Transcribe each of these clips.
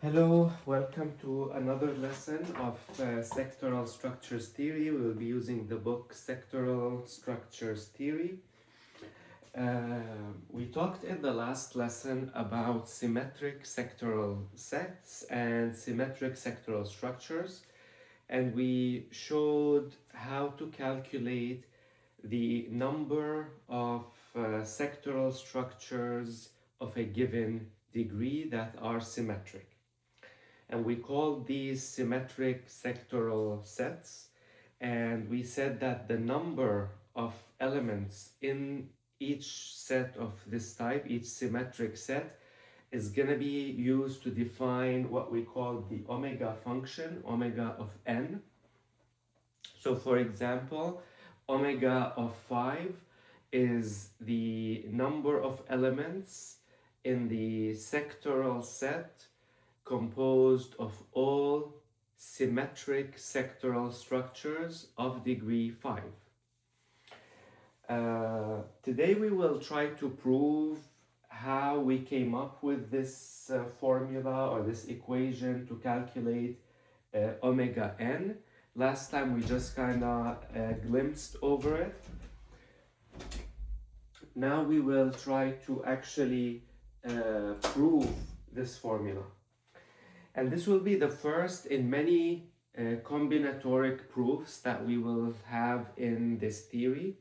Hello, welcome to another lesson of sectoral structures theory. We will be using the book Sectoral Structures Theory. We talked in the last lesson about symmetric sectoral sets and symmetric sectoral structures, and we showed how to calculate the number of sectoral structures of a given degree that are symmetric. And we called these symmetric sectoral sets, and we said that the number of elements in each set of this type, each symmetric set, is going to be used to define what we call the omega function, omega of n. So for example, omega of 5 is the number of elements in the sectoral set composed of all symmetric sectoral structures of degree 5. Today we will try to prove how we came up with this formula or this equation to calculate omega n. Last time we just kind of glimpsed over it. Now we will try to actually prove this formula. And this will be the first in many combinatoric proofs that we will have in this theory.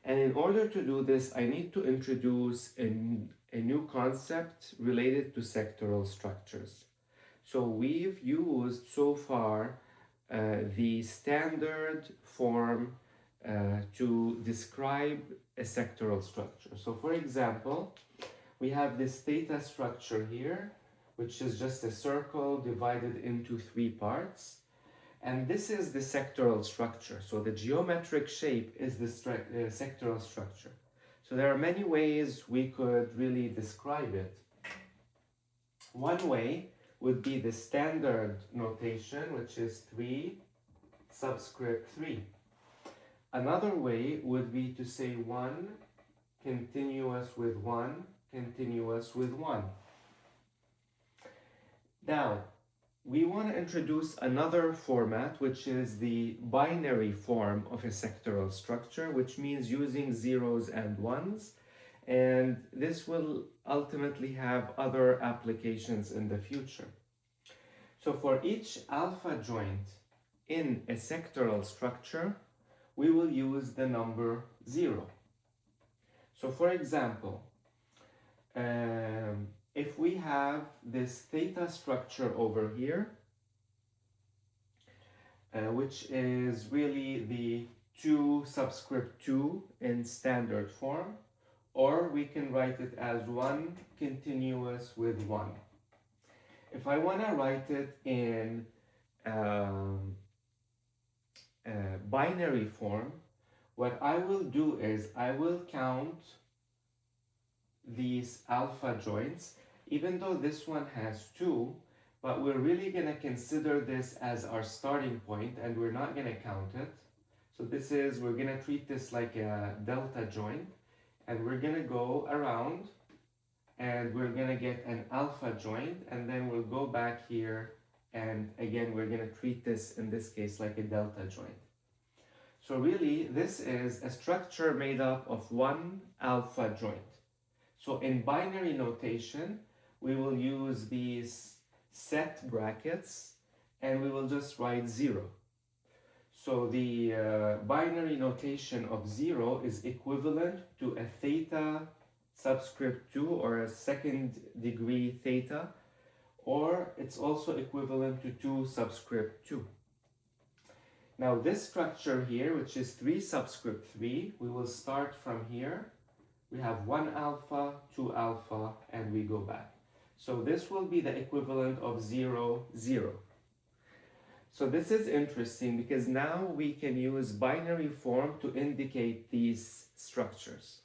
And in order to do this, I need to introduce a new concept related to sectoral structures. So we've used so far the standard form to describe a sectoral structure. So for example, we have this theta structure here, which is just a circle divided into 3 parts. And this is the sectoral structure. So the geometric shape is the sectoral structure. So there are many ways we could really describe it. One way would be the standard notation, which is 3 subscript 3. Another way would be to say 1 continuous with 1 continuous with 1. Now, we want to introduce another format, which is the binary form of a sectoral structure, which means using zeros and ones. And this will ultimately have other applications in the future. So for each alpha joint in a sectoral structure, we will use the number 0. So for example, if we have this theta structure over here, which is really the 2 subscript 2 in standard form, or we can write it as 1 continuous with 1. If I want to write it in binary form, what I will do is I will count these alpha joints, even though this one has 2, but we're really going to consider this as our starting point and we're not going to count it. So we're going to treat this like a delta joint, and we're going to go around and we're going to get an alpha joint, and then we'll go back here, and again we're going to treat this in this case like a delta joint. So really this is a structure made up of one alpha joint. So in binary notation, we will use these set brackets and we will just write 0. So the binary notation of 0 is equivalent to a theta subscript 2 or a second degree theta, or it's also equivalent to 2 subscript 2. Now this structure here, which is 3 subscript 3, we will start from here. We have 1 alpha, 2 alpha, and we go back. So this will be the equivalent of 0, 0. So this is interesting because now we can use binary form to indicate these structures.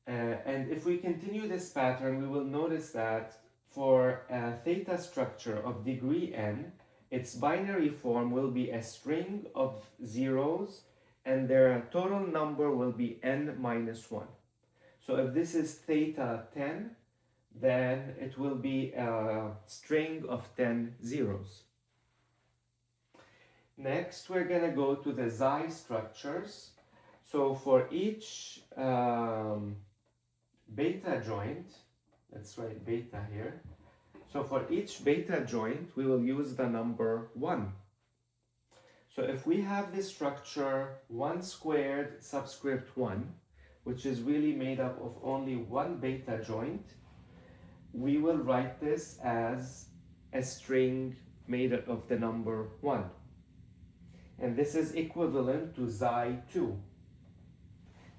And if we continue this pattern, we will notice that for a theta structure of degree n, its binary form will be a string of zeros, and their total number will be n minus 1. So if this is theta 10, then it will be a string of 10 zeros. Next, we're going to go to the xi structures. So for each beta joint, let's write beta here. So for each beta joint, we will use the number 1. So if we have this structure 1 squared subscript 1, which is really made up of only one beta joint, we will write this as a string made up of the number 1. And this is equivalent to xi2.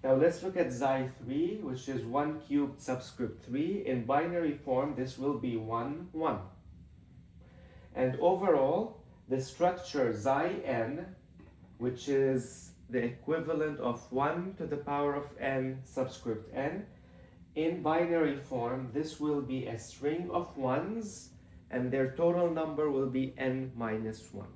Now let's look at xi3, which is 1 cubed subscript 3. In binary form, this will be 1, 1. And overall, the structure xi(n), which is the equivalent of 1 to the power of n subscript n, in binary form, this will be a string of 1s, and their total number will be n minus 1.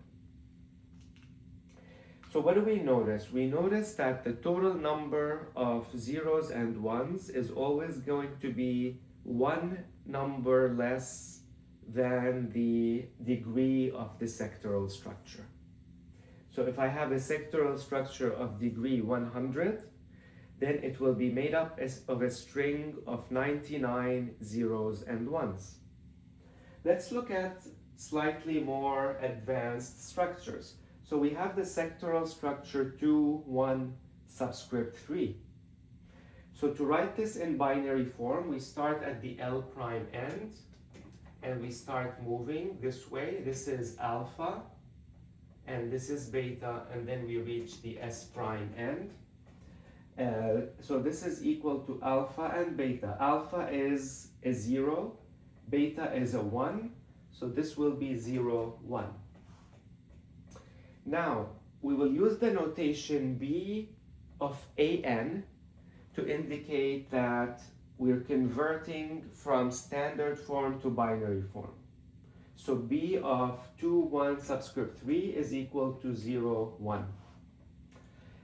So what do we notice? We notice that the total number of zeros and ones is always going to be one number less than the degree of the sectoral structure. So if I have a sectoral structure of degree 100, then it will be made up of a string of 99 zeros and ones. Let's look at slightly more advanced structures. So we have the sectoral structure 2, 1, subscript 3. So to write this in binary form, we start at the L prime end, and we start moving this way. This is alpha, and this is beta, and then we reach the S prime end. So this is equal to alpha and beta. Alpha is a 0, beta is a 1, so this will be 0, 1. Now, we will use the notation B of an to indicate that we're converting from standard form to binary form. So B of 2, 1 subscript 3 is equal to 0, 1.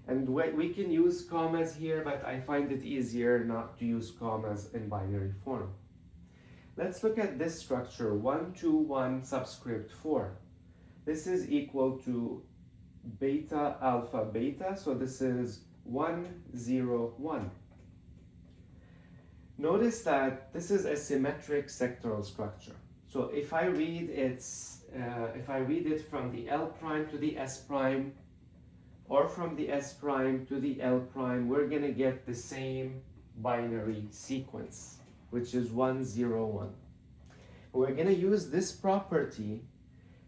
And we can use commas here, but I find it easier not to use commas in binary form. Let's look at this structure, 1, 2, 1 subscript 4. This is equal to beta, alpha, beta, so this is 1, 0, 1. Notice that this is a symmetric sectoral structure. So if I read it from the L prime to the S prime, or from the S prime to the L prime, we're going to get the same binary sequence, which is 1, 0, 1. We're going to use this property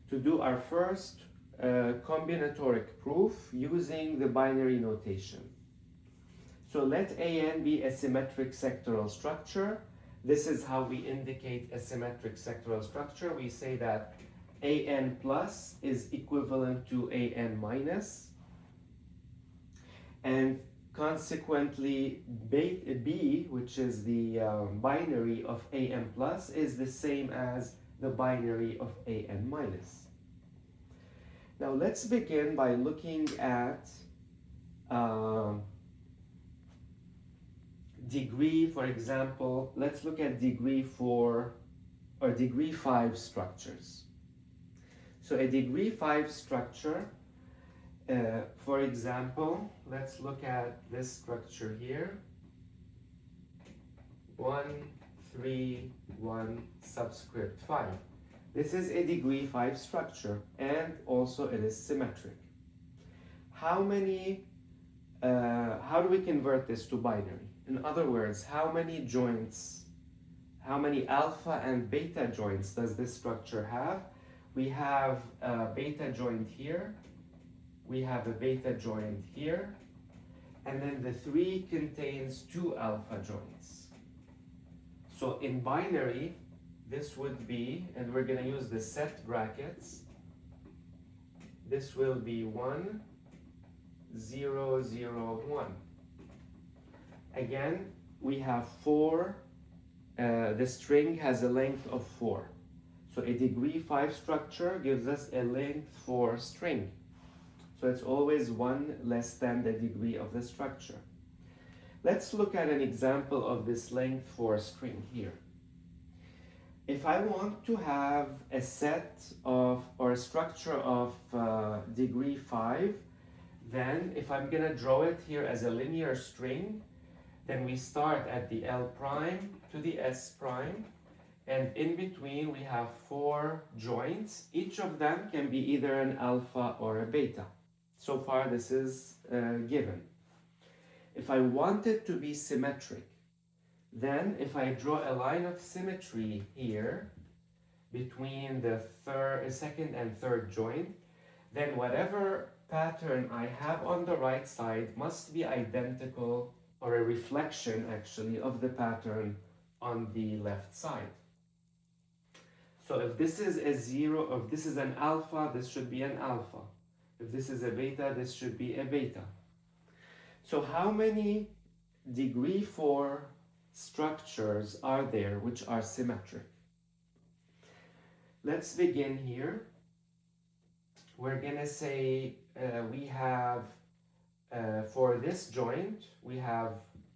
to do our first combinatoric proof using the binary notation. So let AN be a symmetric sectoral structure. This is how we indicate a symmetric sectoral structure. We say that AN plus is equivalent to AN minus, and consequently B, which is the binary of AN plus, is the same as the binary of AN minus. Now let's begin by looking at degree, for example. Let's look at degree 4 or degree 5 structures. So a degree 5 structure, for example, let's look at this structure here. 1, 3, 1 subscript 5. This is a degree 5 structure, and also it is symmetric. How do we convert this to binary? In other words, how many joints, how many alpha and beta joints does this structure have? We have a beta joint here, we have a beta joint here, and then the 3 contains 2 alpha joints. So in binary, this would be, and we're going to use the set brackets, this will be 1, 0, 0, 1. Again, we have 4, the string has a length of 4. So a degree 5 structure gives us a length 4 string. So it's always 1 less than the degree of the structure. Let's look at an example of this length 4 string here. If I want to have a set of, or a structure of degree 5, then if I'm gonna draw it here as a linear string, then we start at the L prime to the S prime, and in between we have 4 joints. Each of them can be either an alpha or a beta. So far this is given. If I want it to be symmetric, then if I draw a line of symmetry here between the second and third joint, then whatever pattern I have on the right side must be identical, or a reflection actually, of the pattern on the left side. So if this is a 0, or if this is an alpha, this should be an alpha. If this is a beta, this should be a beta. So how many degree 4 structures are there which are symmetric? Let's begin here. We're gonna say we have, for this joint, we have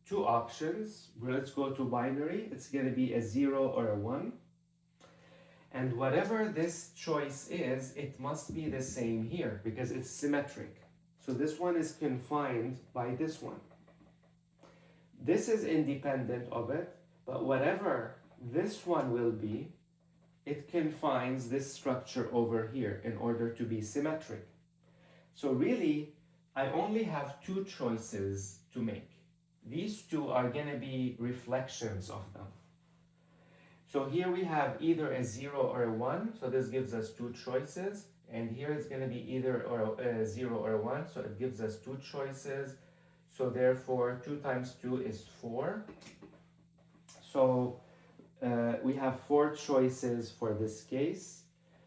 2 options. Let's go to binary. It's gonna be a 0 or a 1. And whatever this choice is, it must be the same here because it's symmetric. So this one is confined by this one. This is independent of it, but whatever this one will be, it confines this structure over here in order to be symmetric. So really, I only have 2 choices to make. These 2 are going to be reflections of them. So here we have either a 0 or a 1, so this gives us 2 choices. And here it's going to be either a 0 or a 1, so it gives us 2 choices. So therefore 2 times 2 is 4. So we have 4 choices for this case,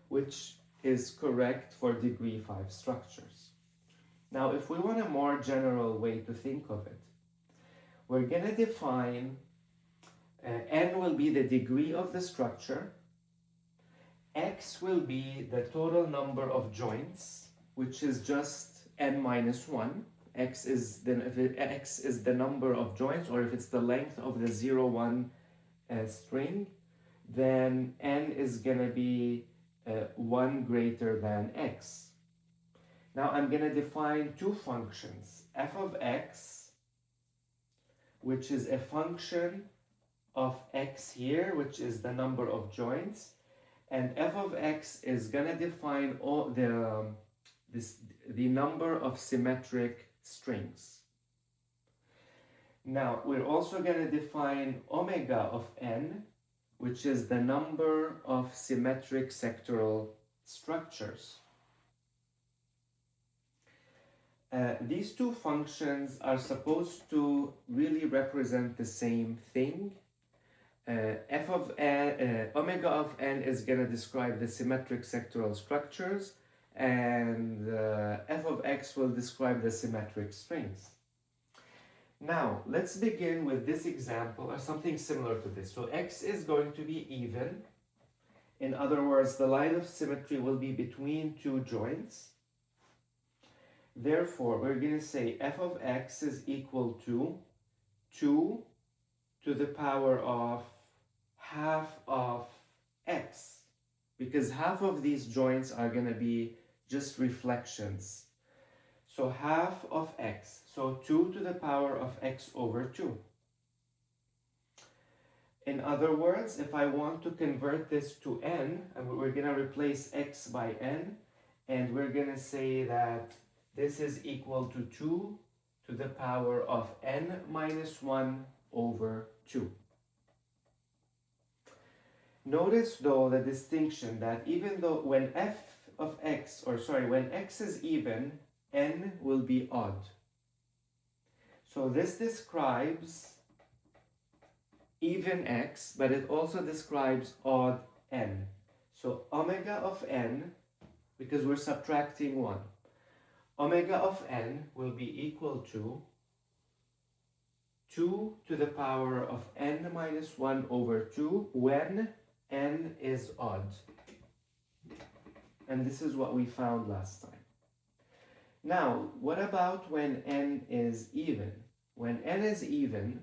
which is correct for degree 5 structures. Now if we want a more general way to think of it, we're going to define n will be the degree of the structure, x will be the total number of joints, which is just n minus 1. X is the number of joints, or if it's the length of the 0, 1 string, then n is going to be 1 greater than x. Now I'm going to define 2 functions, f of x, which is a function of x here, which is the number of joints, and f of x is going to define all the number of symmetric strings. Now we're also going to define omega of n, which is the number of symmetric sectoral structures. These 2 functions are supposed to really represent the same thing. Omega of n is going to describe the symmetric sectoral structures, and f of x will describe the symmetric strings. Now let's begin with this example, or something similar to this. So x is going to be even. In other words, the line of symmetry will be between 2 joints. Therefore, we're going to say f of x is equal to 2 to the power of half of x, because half of these joints are going to be just reflections. So half of x, so 2 to the power of x over 2. In other words, if I want to convert this to n, we're going to replace x by n, and we're going to say that this is equal to 2 to the power of n minus 1 over 2. Notice though the distinction that even though when when x is even, n will be odd. So this describes even x, but it also describes odd n. So omega of n, because we're subtracting 1, omega of n will be equal to 2 to the power of n minus 1 over 2 when n is odd. And this is what we found last time. Now, what about when n is even? When n is even,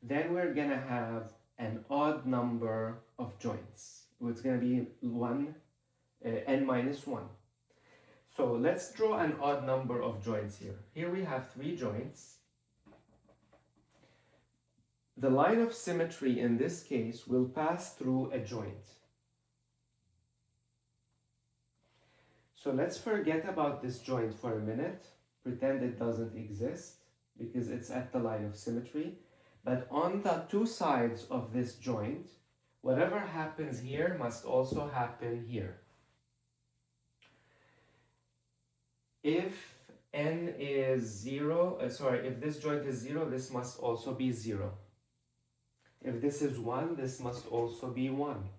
then we're going to have an odd number of joints. It's going to be n minus 1. So let's draw an odd number of joints here. Here we have 3 joints. The line of symmetry in this case will pass through a joint. So let's forget about this joint for a minute. Pretend it doesn't exist because it's at the line of symmetry. But on the 2 sides of this joint, whatever happens here must also happen here. If n is 0, if this joint is 0, this must also be 0. If this is 1, this must also be 1.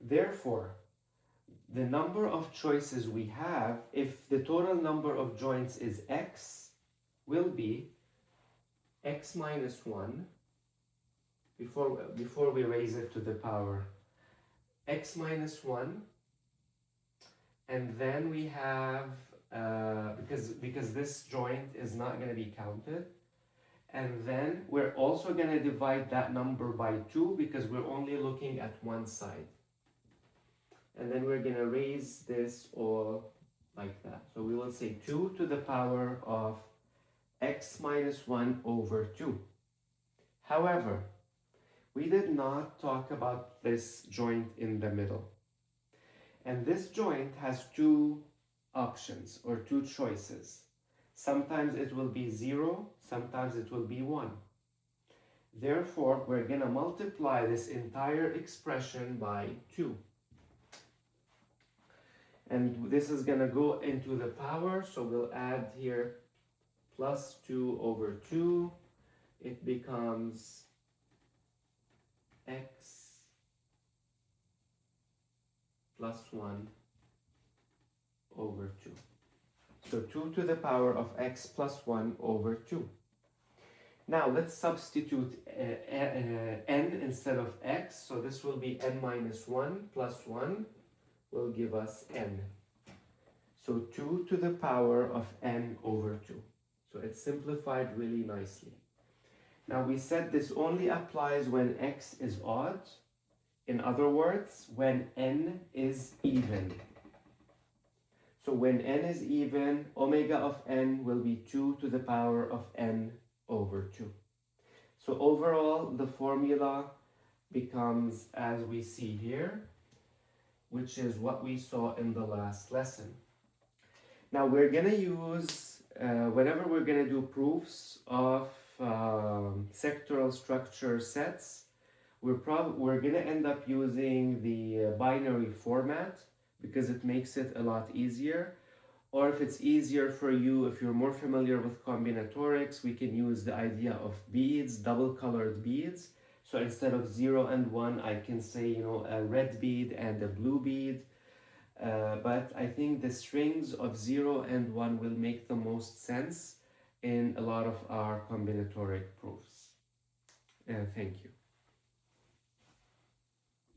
Therefore, the number of choices we have, if the total number of joints is x, will be x minus 1, before we raise it to the power, x minus 1, and then we have, because this joint is not going to be counted, and then we're also going to divide that number by 2 because we're only looking at one side. And then we're going to raise this all like that. So we will say 2 to the power of x minus 1 over 2. However, we did not talk about this joint in the middle. And this joint has 2 options or 2 choices. Sometimes it will be 0, sometimes it will be 1. Therefore, we're going to multiply this entire expression by 2. And this is going to go into the power, so we'll add here plus 2 over 2. It becomes x plus 1 over 2. So 2 to the power of x plus 1 over 2. Now let's substitute n instead of x. So this will be n minus 1 plus 1 will give us n. So 2 to the power of n over 2. So it's simplified really nicely. Now we said this only applies when x is odd. In other words, when n is even. So when n is even, omega of n will be 2 to the power of n over 2. So overall, the formula becomes as we see here, which is what we saw in the last lesson. Now we're going to use, whenever we're going to do proofs of sectoral structure sets, we're going to end up using the binary format because it makes it a lot easier. Or if it's easier for you, if you're more familiar with combinatorics, we can use the idea of beads, double colored beads. So instead of 0 and 1, I can say, a red bead and a blue bead. But I think the strings of 0 and 1 will make the most sense in a lot of our combinatoric proofs. Thank you.